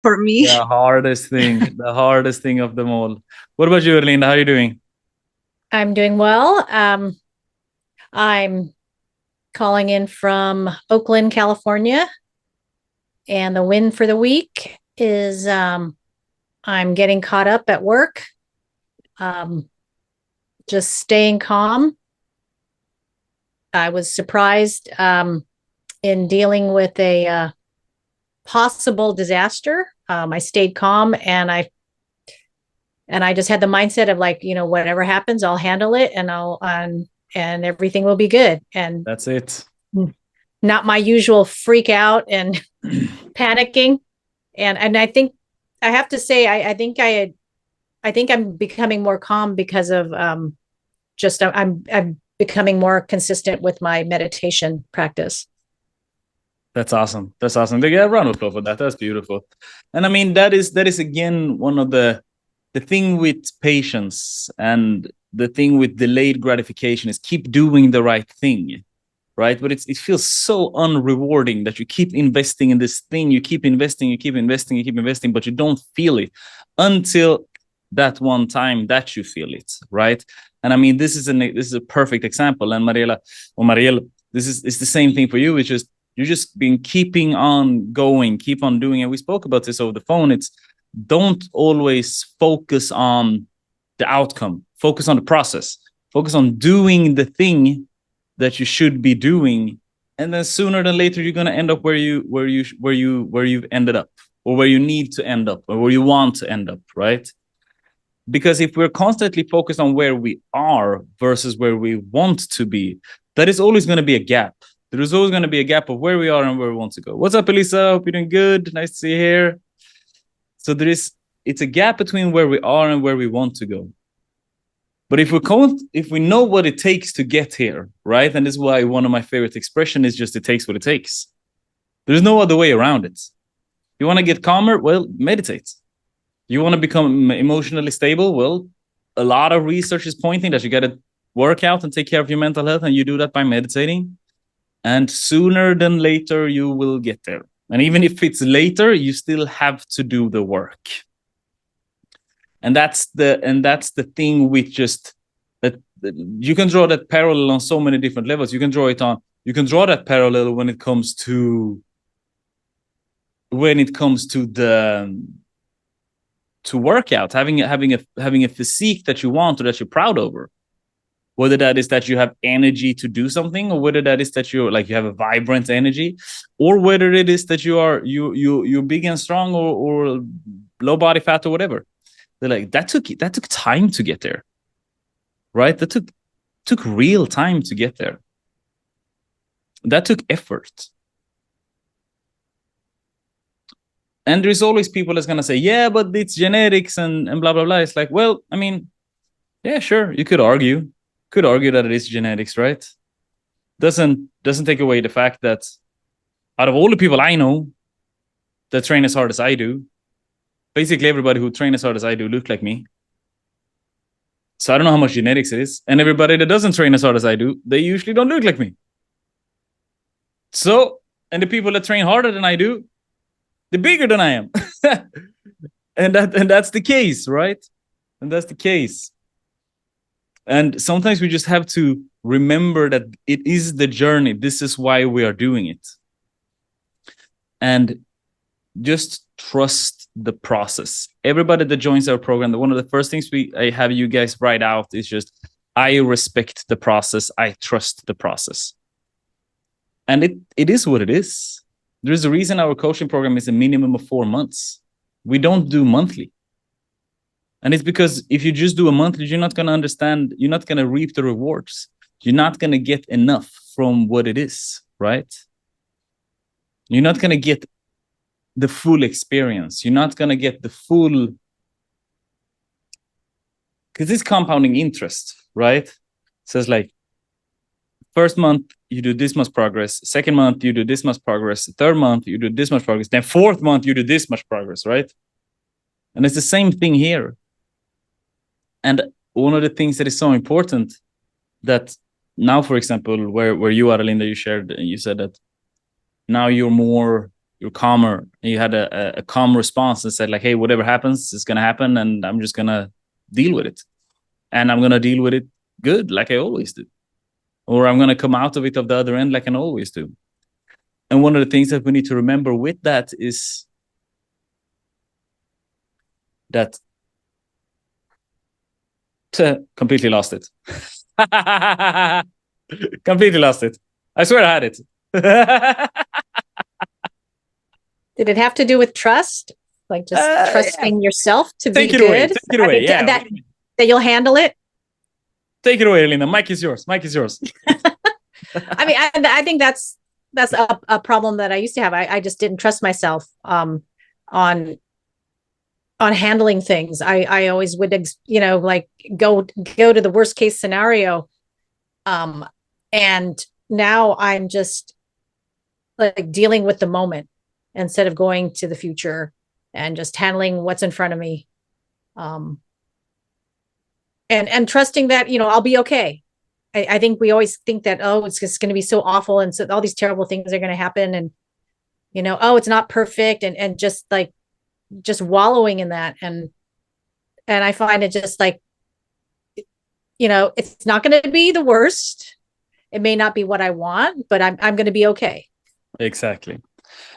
for me. The hardest thing of them all. What about you, Erlinda? How are you doing? I'm doing well. I'm calling in from Oakland, California, and the win for the week is I'm getting caught up at work, um, just staying calm. I was surprised in dealing with a possible disaster. I stayed calm and I just had the mindset of like, whatever happens, I'll handle it and everything will be good. And That's it. not my usual freak out and panicking. And I think I have to say, I think I'm becoming more calm because of just I'm becoming more consistent with my meditation practice. That's awesome. That's awesome. They get a round of applause for that. That's beautiful. And I mean, that is again one of the thing with patience and the thing with delayed gratification is keep doing the right thing, right? But it feels so unrewarding that you keep investing in this thing, you keep investing, you keep investing, you keep investing, but you don't feel it until that one time that you feel it, right? And I mean, this is a perfect example. And Marielle, it's the same thing for you. It's just you're just been keeping on going, keep on doing it. We spoke about this over the phone. It's don't always focus on the outcome. Focus on the process. Focus on doing the thing that you should be doing, and then sooner than later you're gonna end up where you've ended up, or where you need to end up, or where you want to end up, right? Because if we're constantly focused on where we are versus where we want to be, that is always going to be a gap. There is always going to be a gap of where we are and where we want to go. What's up, Elisa? Hope you're doing good. Nice to see you here. So it's a gap between where we are and where we want to go. But if we know what it takes to get here, right? And this is why one of my favorite expressions is just it takes what it takes. There's no other way around it. You want to get calmer? Well, meditate. You want to become emotionally stable? Well, a lot of research is pointing that you got to work out and take care of your mental health, and you do that by meditating. And sooner than later, you will get there. And even if it's later, you still have to do the work. And that's the thing with just that you can draw that parallel on so many different levels. You can draw that parallel when it comes to to workout, having a physique that you want or that you're proud over, whether that is that you have energy to do something, or whether that is that you have a vibrant energy, or whether it is that you're big and strong, or low body fat or whatever. They're like, that took time to get there, right? That took real time to get there. That took effort. And there's always people that's gonna say, yeah, but it's genetics and blah blah blah. It's like, well, I mean, yeah, sure, you could argue that it is genetics, right? Doesn't take away the fact that out of all the people I know that train as hard as I do, basically everybody who train as hard as I do look like me. So I don't know how much genetics it is. And everybody that doesn't train as hard as I do, they usually don't look like me. So, and the people that train harder than I do, they're bigger than I am. and that's the case, right? And that's the case. And sometimes we just have to remember that it is the journey. This is why we are doing it. And just trust the process. Everybody that joins our program, one of the first things I have you guys write out is just, I respect the process. I trust the process. And it is what it is. There's a reason our coaching program is a minimum of 4 months. We don't do monthly. And it's because if you just do a monthly, you're not going to understand, you're not going to reap the rewards. You're not going to get enough from what it is, right? You're not going to get the full experience. You're not going to get the full, because it's compounding interest, right? So it's like, first month, you do this much progress. Second month, you do this much progress. Third month, you do this much progress. Then fourth month, you do this much progress, right? And it's the same thing here. And one of the things that is so important that now, for example, where you are, Linda, you said that now you're more you're calmer, and you had a calm response and said like, hey, whatever happens, it's gonna happen, and I'm just gonna deal with it, and I'm gonna deal with it good, like I always do, or I'm gonna come out of it of the other end like I always do. And one of the things that we need to remember with that is that completely lost it. Completely lost it. I swear I had it. Did it have to do with trust? Like just trusting yourself to Take be it good? away. Take it away. Yeah. That you'll handle it? Take it away, Elina. Mike is yours. Mike is yours. I mean, I think that's a problem that I used to have. I just didn't trust myself on handling things. I always would, like go to the worst case scenario. And now I'm just like dealing with the moment instead of going to the future and just handling what's in front of me. And trusting that, I'll be okay. I think we always think that, oh, it's just going to be so awful. And so all these terrible things are going to happen. And, oh, it's not perfect. And just wallowing in that. And I find it just like, it's not going to be the worst. It may not be what I want, but I'm going to be okay. Exactly.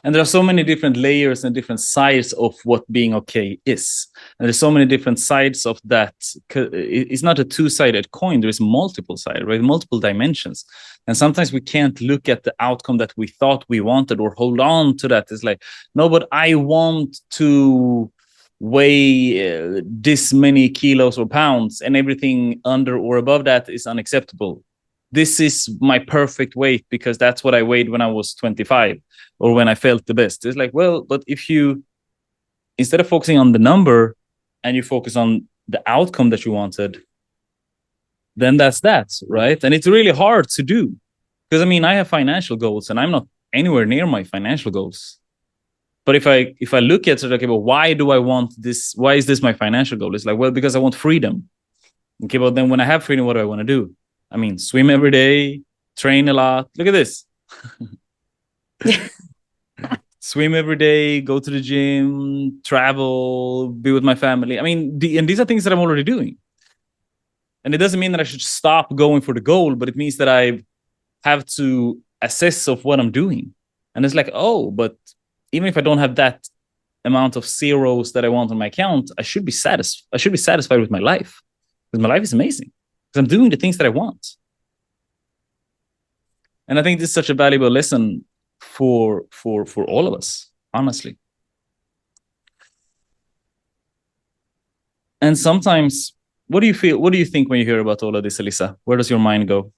And there are so many different layers and different sides of what being okay is. And there's so many different sides of that. It's not a two-sided coin. There is multiple sides, right? Multiple dimensions. And sometimes we can't look at the outcome that we thought we wanted or hold on to that. It's like, no, but I want to weigh this many kilos or pounds, and everything under or above that is unacceptable. This is my perfect weight because that's what I weighed when I was 25 or when I felt the best. It's like, well, but if you, instead of focusing on the number and you focus on the outcome that you wanted, then that's that, right? And it's really hard to do because, I mean, I have financial goals and I'm not anywhere near my financial goals. But if I look at it, okay, well, why do I want this? Why is this my financial goal? It's like, well, because I want freedom. Okay, well, then when I have freedom, what do I want to do? I mean, swim every day, train a lot. Look at this. Swim every day, go to the gym, travel, be with my family. I mean, and these are things that I'm already doing. And it doesn't mean that I should stop going for the goal, but it means that I have to assess of what I'm doing. And it's like, oh, but even if I don't have that amount of zeros that I want on my account, I should be satisfied with my life. Because my life is amazing. Because I'm doing the things that I want. And I think this is such a valuable lesson for all of us, honestly. And sometimes, what do you feel? What do you think when you hear about all of this, Elisa? Where does your mind go?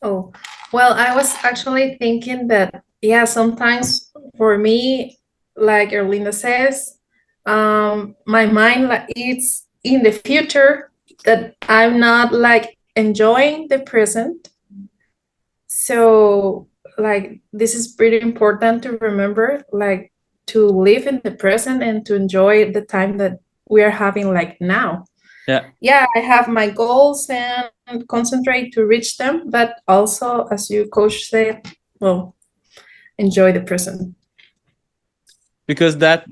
Oh, well, I was actually thinking that, yeah, sometimes for me, like Erlinda says, my mind like it's in the future that I'm not like enjoying the present. So like this is pretty important to remember, like to live in the present and to enjoy the time that we are having like now. Yeah, I have my goals and concentrate to reach them, but also, as you coach said, well, enjoy the present. Because that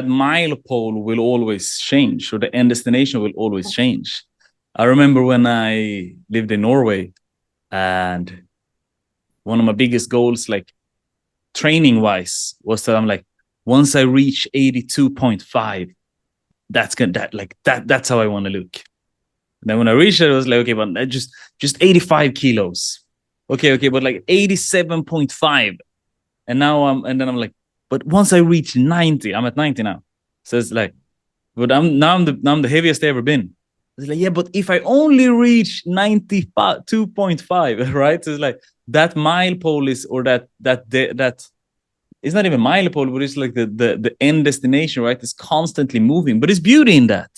milestone will always change, or the end destination will always change. I remember when I lived in Norway, and one of my biggest goals, like training wise, was that I'm like, once I reach 82.5, that's how I want to look. And then when I reached it, I was like, okay, but just 85 kilos. Okay, but like 87.5. And then I'm like, but once I reach 90, I'm at 90 now. So it's like, but I'm the heaviest I've ever been. It's like, yeah, but if I only reach 92.5, right? So it's like that milestone is, or that it's not even milestone, but it's like the end destination, right? It's constantly moving, but it's beauty in that.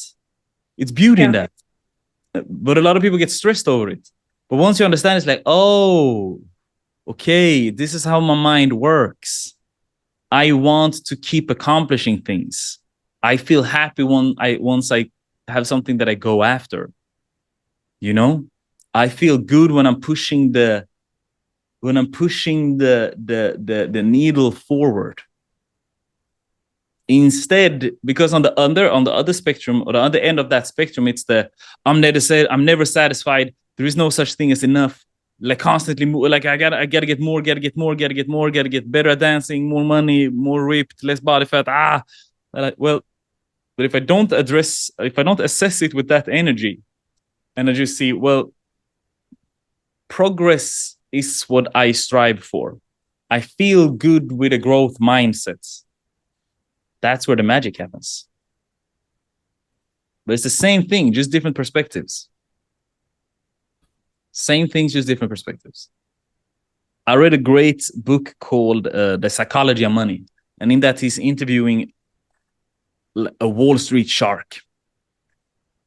It's beauty in that. But a lot of people get stressed over it. But once you understand, it's like, oh, okay, this is how my mind works. I want to keep accomplishing things. I feel happy once I have something that I go after, you know? I feel good when I'm pushing the needle forward. Instead, because on the other spectrum, or the other end of that spectrum, it's I'm never satisfied. There is no such thing as enough. Like constantly, like I gotta get more, gotta get better at dancing, more money, more ripped, less body fat. Well, but if I don't assess it with that energy, and I just see, well, progress is what I strive for. I feel good with a growth mindset. That's where the magic happens. But it's the same thing, just different perspectives. Same things, just different perspectives. I read a great book called The Psychology of Money. And in that, he's interviewing a Wall Street shark.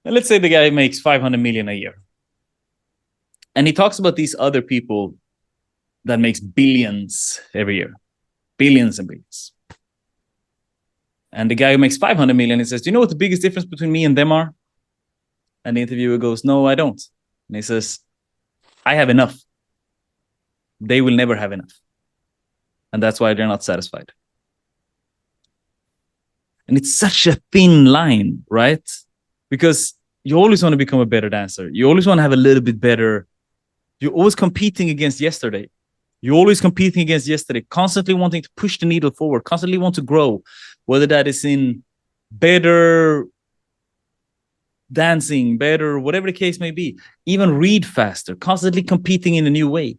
And let's say the guy makes 500 million a year. And he talks about these other people that makes billions every year. Billions and billions. And the guy who makes 500 million, he says, do you know what the biggest difference between me and them are? And the interviewer goes, no, I don't. And he says, I have enough. They will never have enough. And that's why they're not satisfied. And it's such a thin line, right? Because you always want to become a better dancer. You always want to have a little bit better. You're always competing against yesterday. You're always competing against yesterday, constantly wanting to push the needle forward, constantly want to grow, whether that is in better dancing, better, whatever the case may be, even read faster, constantly competing in a new way.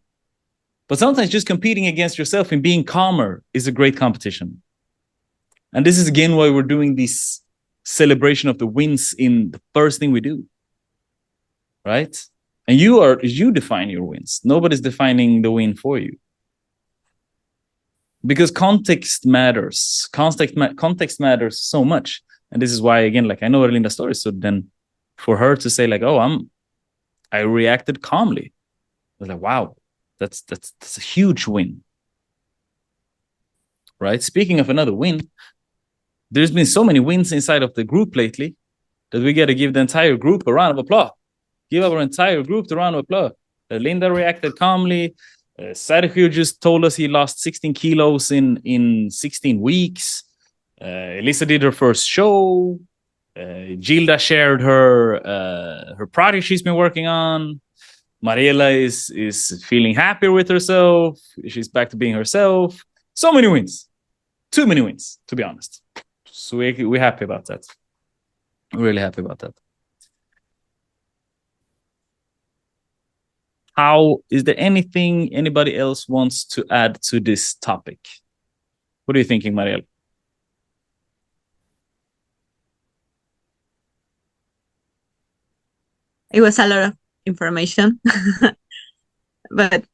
But sometimes just competing against yourself and being calmer is a great competition. And this is again why we're doing this celebration of the wins in the first thing we do, right? And you define your wins. Nobody's defining the win for you. Because context matters. Context matters so much. And this is why, again, like I know Erlinda's story. So then for her to say like, oh, I reacted calmly. I was like, wow, that's a huge win. Right? Speaking of another win, there's been so many wins inside of the group lately that we got to give the entire group a round of applause. Give our entire group the round of applause. Linda reacted calmly. Sergio just told us he lost 16 kilos in 16 weeks. Elisa did her first show. Gilda shared her project she's been working on. Mariela is feeling happier with herself. She's back to being herself. So many wins. Too many wins, to be honest. So we're happy about that. Really happy about that. Is there anything anybody else wants to add to this topic? What are you thinking, Mariela? It was a lot of information, but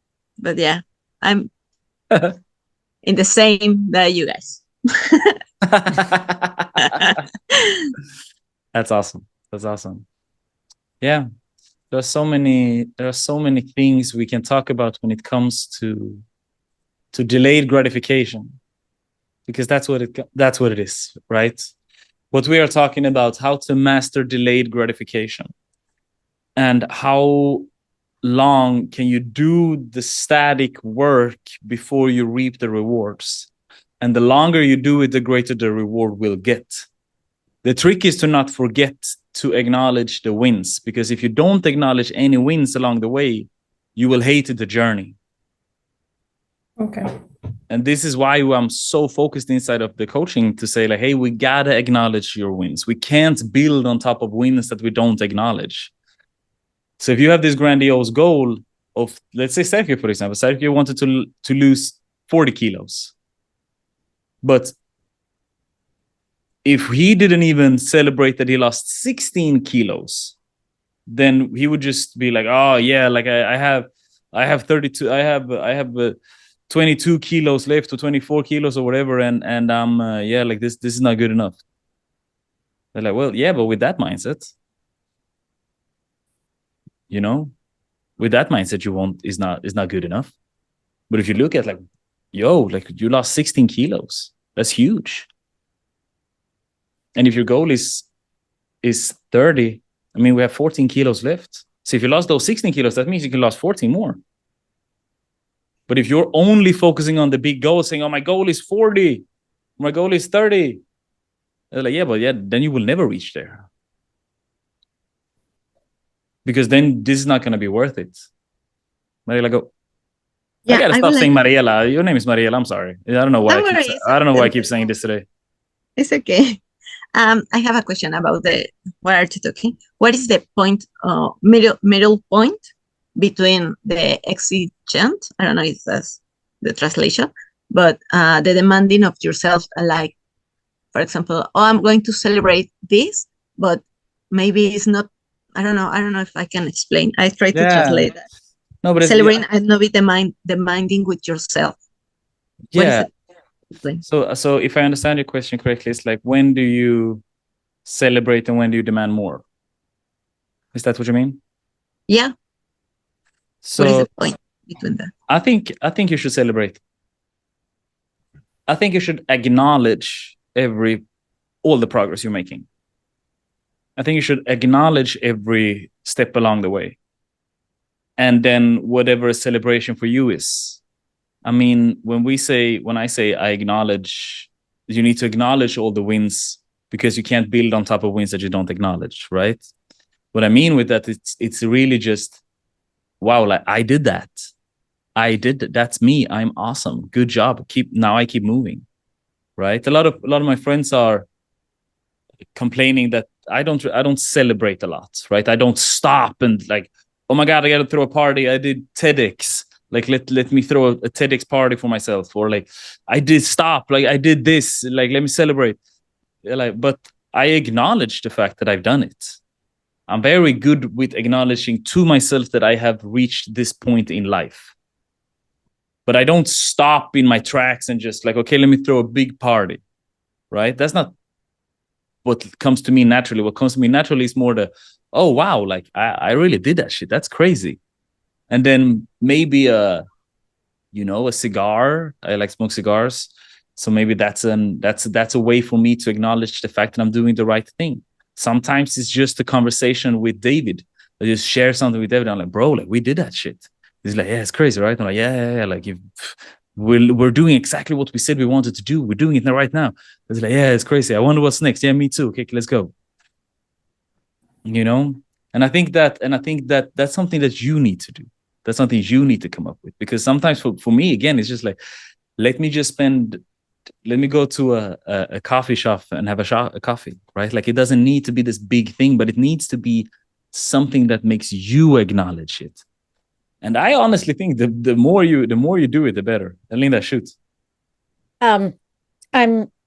yeah, I'm in the same that you guys. That's awesome. That's awesome. Yeah. There are so many things we can talk about when it comes to delayed gratification, because that's what it is, right? What we are talking about, how to master delayed gratification, and how long can you do the static work before you reap the rewards. And the longer you do it, the greater the reward will get. The trick is to not forget to acknowledge the wins, because if you don't acknowledge any wins along the way, you will hate the journey. Okay. And this is why I'm so focused inside of the coaching to say like, hey, we gotta acknowledge your wins. We can't build on top of wins that we don't acknowledge. So if you have this grandiose goal of, let's say Sergio, for example, Sergio wanted to lose 40 kilos. But if he didn't even celebrate that he lost 16 kilos, then he would just be like, oh yeah, like I have 32, I have 22 kilos left, or 24 kilos or whatever, and I'm yeah, like this is not good enough. They're like, well, yeah, but with that mindset, with that mindset, is not good enough. But if you look at like, like you lost 16 kilos, that's huge. And if your goal is 30, I mean, we have 14 kilos left. So if you lost those 16 kilos, that means you can lose 14 more. But if you're only focusing on the big goal, saying, oh, my goal is 40, my goal is 30, they're like, then you will never reach there. Because then this is not going to be worth it. Mariela, go. Yeah, I gotta stop saying Mariela. Your name is Mariela. I'm sorry. I don't know why. I don't know why I keep saying this today. It's okay. I have a question about what are you talking? What is the point, middle point between the exigent? I don't know if that's the translation, but the demanding of yourself, like, for example, oh, I'm going to celebrate this, but maybe it's not. I don't know if I can explain. I try to translate that. No, but celebrating and not be demanding with yourself. Yeah. So if I understand your question correctly, it's like, when do you celebrate and when do you demand more? Is that what you mean? Yeah. So what is the point between that? I think you should celebrate. I think you should acknowledge all the progress you're making. I think you should acknowledge every step along the way. And then whatever a celebration for you is. I mean, when I say I acknowledge, you need to acknowledge all the wins, because you can't build on top of wins that you don't acknowledge, right? What I mean with that, it's really just, wow, like I did that. That's me. I'm awesome. Good job. I keep moving, right? A lot of my friends are complaining that I don't celebrate a lot, right? I don't stop and like, oh my God, I got to throw a party. I did TEDx. Like, let me throw a TEDx party for myself. Or like, I did this. Like, let me celebrate. Like, but I acknowledge the fact that I've done it. I'm very good with acknowledging to myself that I have reached this point in life. But I don't stop in my tracks and just like, okay, let me throw a big party, right? That's not what comes to me naturally. What comes to me naturally is more oh, wow, like I really did that shit. That's crazy. And then maybe a cigar. I like smoke cigars. So maybe that's a way for me to acknowledge the fact that I'm doing the right thing. Sometimes it's just a conversation with David. I just share something with David. I'm like, bro, like we did that shit. He's like, yeah, it's crazy, right? I'm like, yeah. Like we're doing exactly what we said we wanted to do. We're doing it right now. He's like, yeah, it's crazy. I wonder what's next. Yeah, me too. Okay, let's go. And I think that that's something that you need to do. That's something you need to come up with. Because sometimes for me, again, it's just like, let me go to a coffee shop and have a coffee, right? Like, it doesn't need to be this big thing, but it needs to be something that makes you acknowledge it. And I honestly think the more you do it, the better. Linda, shoot. I'm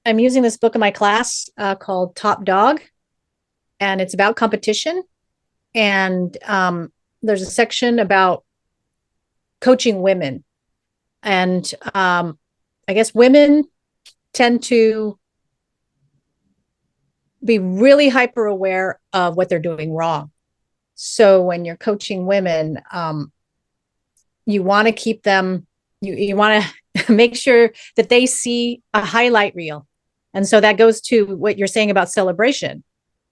using this book in my class called Top Dog, and it's about competition. And there's a section about coaching women. And I guess women tend to be really hyper aware of what they're doing wrong. So when you're coaching women, you want to keep them, you want to make sure that they see a highlight reel. And so that goes to what you're saying about celebration,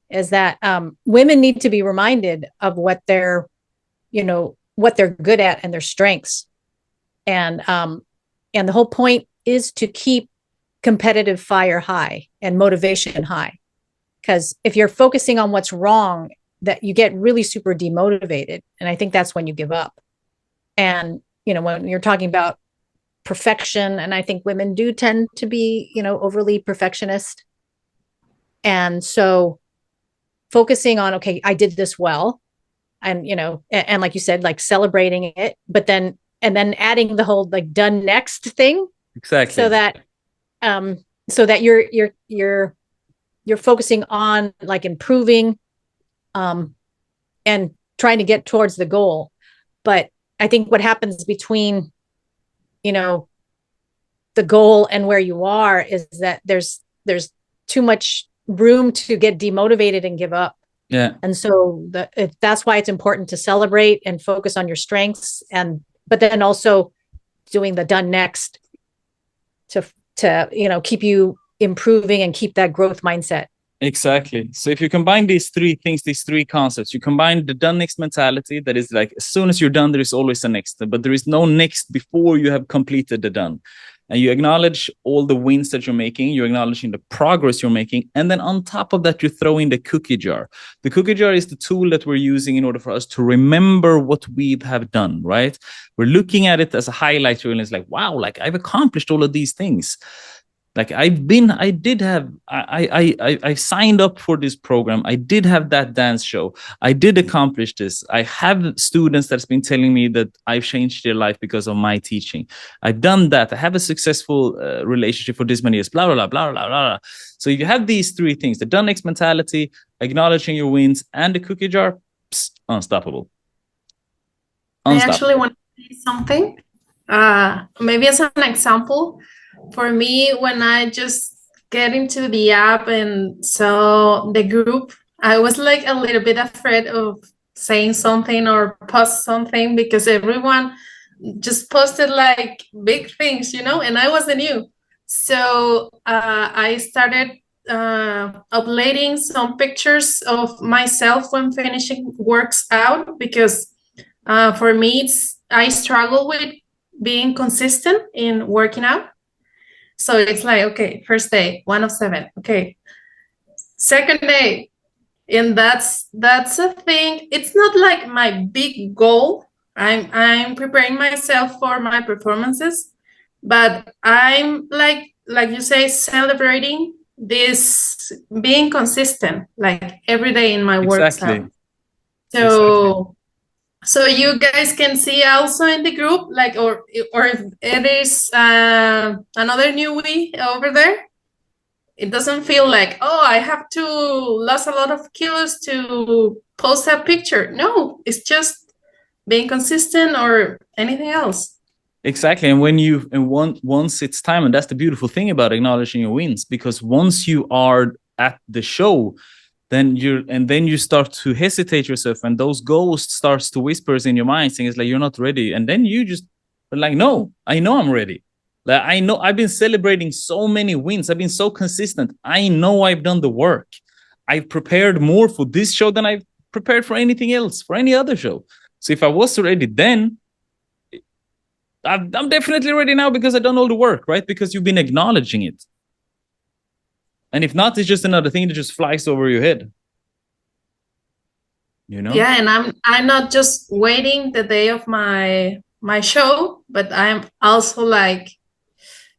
is that women need to be reminded of what they're good at and their strengths. And the whole point is to keep competitive fire high and motivation high. Because if you're focusing on what's wrong, that you get really super demotivated. And I think that's when you give up. And, when you're talking about perfection, and I think women do tend to be, overly perfectionist. And so focusing on, okay, I did this well. And, and like you said, like celebrating it, but then adding the whole like done next thing. Exactly. So that you're focusing on like improving, and trying to get towards the goal. But I think what happens between, the goal and where you are is that there's too much room to get demotivated and give up. Yeah. And so that's why it's important to celebrate and focus on your strengths, but then also doing the done next to keep you improving and keep that growth mindset. Exactly. So if you combine these three things, these three concepts, you combine the done next mentality, that is like, as soon as you're done, there is always a next, but there is no next before you have completed the done. And you acknowledge all the wins that you're making, you're acknowledging the progress you're making. And then on top of that, you throw in the cookie jar. The cookie jar is the tool that we're using in order for us to remember what we have done, right? We're looking at it as a highlight reel, and it's like, wow, like I've accomplished all of these things. Like I signed up for this program. I did have that dance show. I did accomplish this. I have students that's been telling me that I've changed their life because of my teaching. I've done that. I have a successful relationship for this many years, blah, blah, blah, blah, blah, blah. So you have these three things, the done next mentality, acknowledging your wins, and the cookie jar, unstoppable. I actually want to say something. Maybe as an example, for me, when I just get into the app and saw the group, I was like a little bit afraid of saying something or post something because everyone just posted like big things, you know, and I wasn't new. So I started uploading some pictures of myself when finishing works out because for me, I struggle with being consistent in working out. So it's like, okay, first day, 1 of 7. Okay. Second day. And that's a thing. It's not like my big goal. I'm preparing myself for my performances, but I'm like you say, celebrating this being consistent, like every day in my work. So you guys can see also in the group, like, or if it is another newbie over there, it doesn't feel like, oh, I have to lose a lot of kilos to post that picture. No, it's just being consistent or anything else. Exactly. And once it's time, and that's the beautiful thing about acknowledging your wins, because once you are at the show, then you start to hesitate yourself, and those ghosts starts to whispers in your mind saying it's like you're not ready, and then you just like, no, I know I'm ready. Like I know I've been celebrating so many wins. I've been so consistent. I know I've done the work. I've prepared more for this show than I've prepared for anything else, for any other show. So if I was ready then, I'm definitely ready now because I've done all the work, right? Because you've been acknowledging it. And if not, it's just another thing that just flies over your head. You know? Yeah, and I'm not just waiting the day of my show, but I'm also like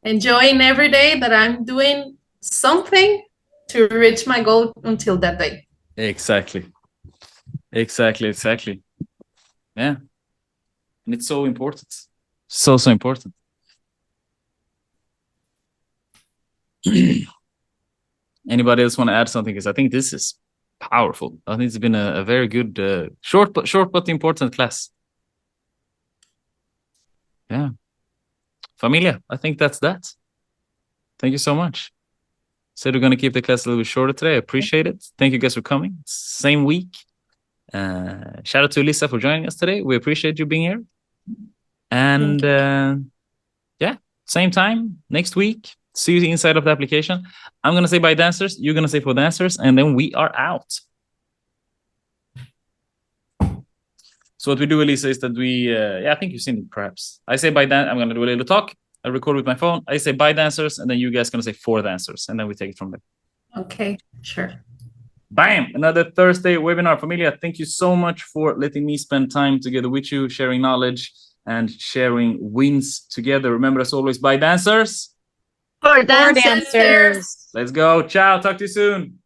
enjoying every day that I'm doing something to reach my goal until that day. Exactly. Yeah. And it's so important. So important. Anybody else want to add something? Because I think this is powerful. I think it's been a very good, short but important class. Yeah. Familia, I think that's that. Thank you so much. Said we're going to keep the class a little bit shorter today. I appreciate it. Thank you guys for coming. Same week. Shout out to Elisa for joining us today. We appreciate you being here. And yeah, same time next week. See you inside of the application. I'm going to say bye, dancers. You're going to say for dancers. And then we are out. So what we do, Elisa, is that we... yeah, I think you've seen it, perhaps. I say bye, I'm going to do a little talk. I record with my phone. I say bye, dancers. And then you guys are going to say for dancers. And then we take it from there. Okay, sure. Bam! Another Thursday webinar. Familia, thank you so much for letting me spend time together with you, sharing knowledge and sharing wins together. Remember, as always, bye, dancers. For dancers. Let's go. Ciao. Talk to you soon.